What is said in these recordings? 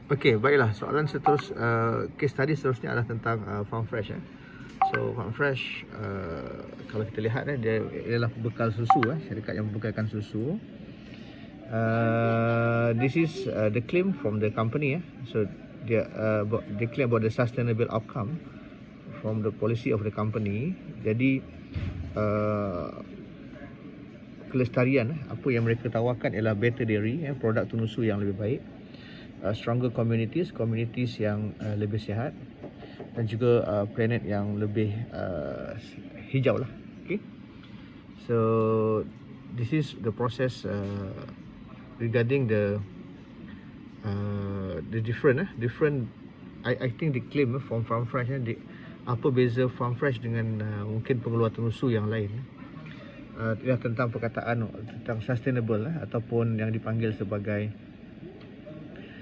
Okey, baiklah. Soalan case tadi seterusnya adalah tentang Farm Fresh. So Farm Fresh, kalau kita lihat dia ialah pembekal susu, syarikat yang membekalkan susu. This is the claim from the company. So they claim about the sustainable outcome from the policy of the company. Jadi kelestarian, apa yang mereka tawarkan ialah better dairy, produk tunusu yang lebih baik, stronger communities yang lebih sihat, dan juga planet yang lebih hijau lah. Okay, so this is the process regarding the different. I think the claim from Farm Fresh, apa beza Farm Fresh dengan mungkin pengeluar tunusu yang lain. Ia tentang perkataan tentang sustainable ataupun yang dipanggil sebagai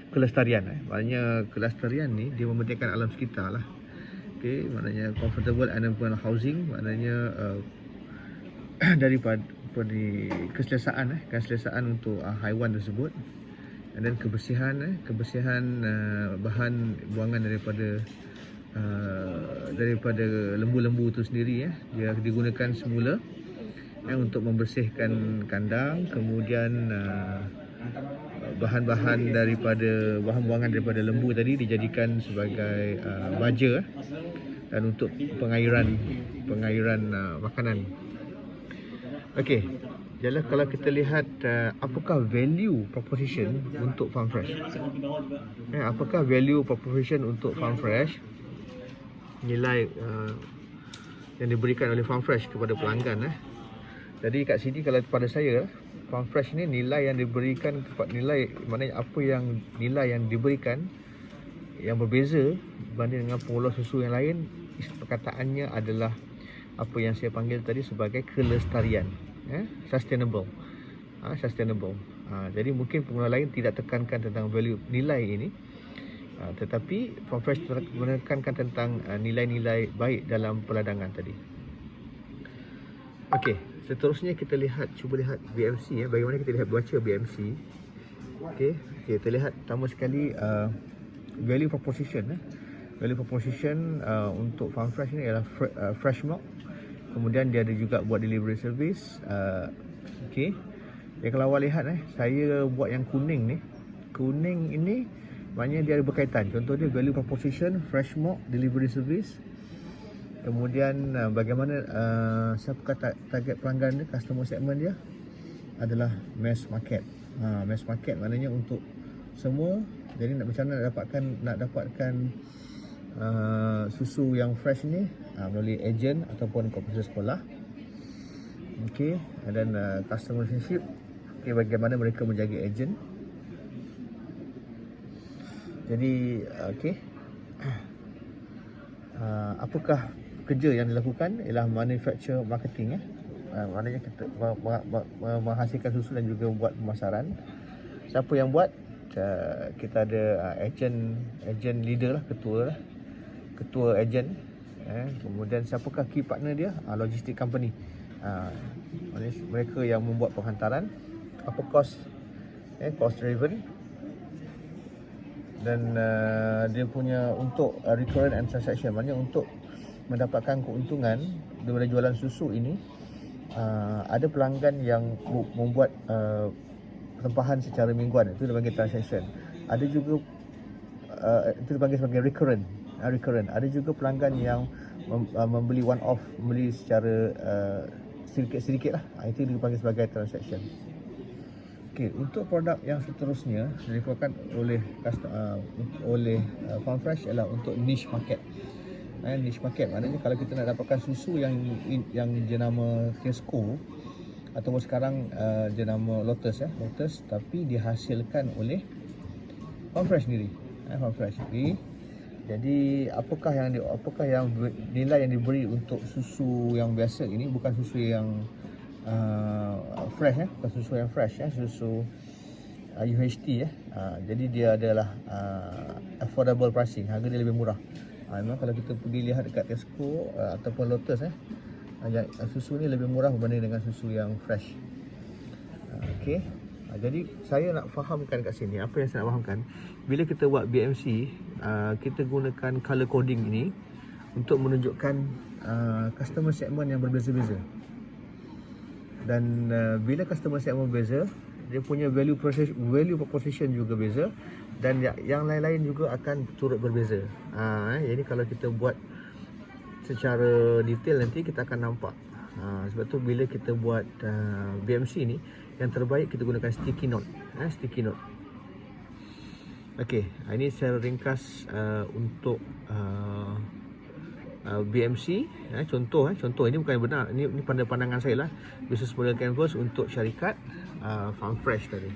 kelestarian. Maknanya kelestarian ni dia mementingkan alam sekitar lah. Okey, maknanya comfortable and urban housing, maknanya daripada keselesaan untuk haiwan tersebut, dan kebersihan bahan buangan daripada lembu-lembu itu sendiri. Dia digunakan semula untuk membersihkan kandang, kemudian bahan-bahan daripada bahan buangan daripada lembu tadi dijadikan sebagai baja dan untuk pengairan makanan. Okey, jadi kalau kita lihat apakah value proposition untuk Farm Fresh? Apakah value proposition untuk Farm Fresh? Nilai yang diberikan oleh Farm Fresh kepada pelanggan. Jadi kat sini kalau pada saya, Farm Fresh ni nilai yang diberikan, maknanya nilai yang diberikan yang berbeza berbanding dengan pengeluar susu yang lain, perkataannya adalah apa yang saya panggil tadi sebagai kelestarian, sustainable. Jadi mungkin pengeluar lain tidak tekankan tentang value nilai ini, tetapi Farm Fresh menekankan tentang nilai-nilai baik dalam peladangan tadi. Okey, seterusnya kita cuba lihat BMC. Bagaimana kita baca BMC. Okey, kita lihat pertama sekali value proposition. Value proposition untuk Farm Fresh ni ialah fresh milk. Kemudian dia ada juga buat delivery service. Okey. Ya, kalau awak lihat saya buat yang kuning ni. Kuning ini maknanya dia ada berkaitan. Contoh dia value proposition, fresh milk, delivery service. Kemudian bagaimana siapakah target pelanggan dia, customer segment dia adalah mass market. Mass market maknanya untuk semua. Jadi macam mana nak dapatkan susu yang fresh ni melalui ejen ataupun koperasi sekolah. Okey, dan customer relationship. Okey, bagaimana mereka menjaga ejen. Jadi okey, apakah kerja yang dilakukan ialah manufacture marketing. Maknanya kita menghasilkan susu dan juga buat pemasaran. Siapa yang buat? Kita ada ejen leader lah, ketua ejen. Kemudian siapakah key partner dia? Logistik company. Maknanya mereka yang membuat penghantaran. Apa cost? Cost driven. Dan dia punya untuk recurrent and transaction, maknanya untuk mendapatkan keuntungan daripada jualan susu ini, ada pelanggan yang membuat tempahan secara mingguan, itu dipanggil transaction. Ada juga itu dipanggil sebagai recurrent. Ada juga pelanggan yang membeli one off, membeli secara sedikit-sedikit lah, itu dipanggil sebagai transaction. Okey, untuk produk yang seterusnya dikeluarkan oleh Farm Fresh ialah untuk niche market. Niche market maknanya kalau kita nak dapatkan susu yang jenama Tesco ataupun sekarang jenama Lotus, tapi dihasilkan oleh Farm Fresh sendiri. Jadi apakah yang nilai yang diberi untuk susu yang biasa ini, bukan susu yang fresh, bukan susu yang fresh, susu UHT. Jadi dia adalah affordable pricing, harga dia lebih murah. Memang kalau kita pergi lihat dekat Tesco ataupun Lotus, susu ni lebih murah berbanding dengan susu yang fresh. Okey, Jadi saya nak fahamkan kat sini, apa yang saya nak fahamkan, bila kita buat BMC, kita gunakan color coding ini untuk menunjukkan customer segment yang berbeza-beza. Dan bila customer segment berbeza, dia punya value proposition juga beza, dan yang lain-lain juga akan turut berbeza. Jadi kalau kita buat secara detail nanti kita akan nampak. Sebab tu bila kita buat BMC ni, yang terbaik kita gunakan sticky note. Sticky note. Okey, ini secara ringkas untuk BMC. Contoh ini bukan benar, ini pandangan saya lah. Business model canvas untuk syarikat Farm Fresh tadi.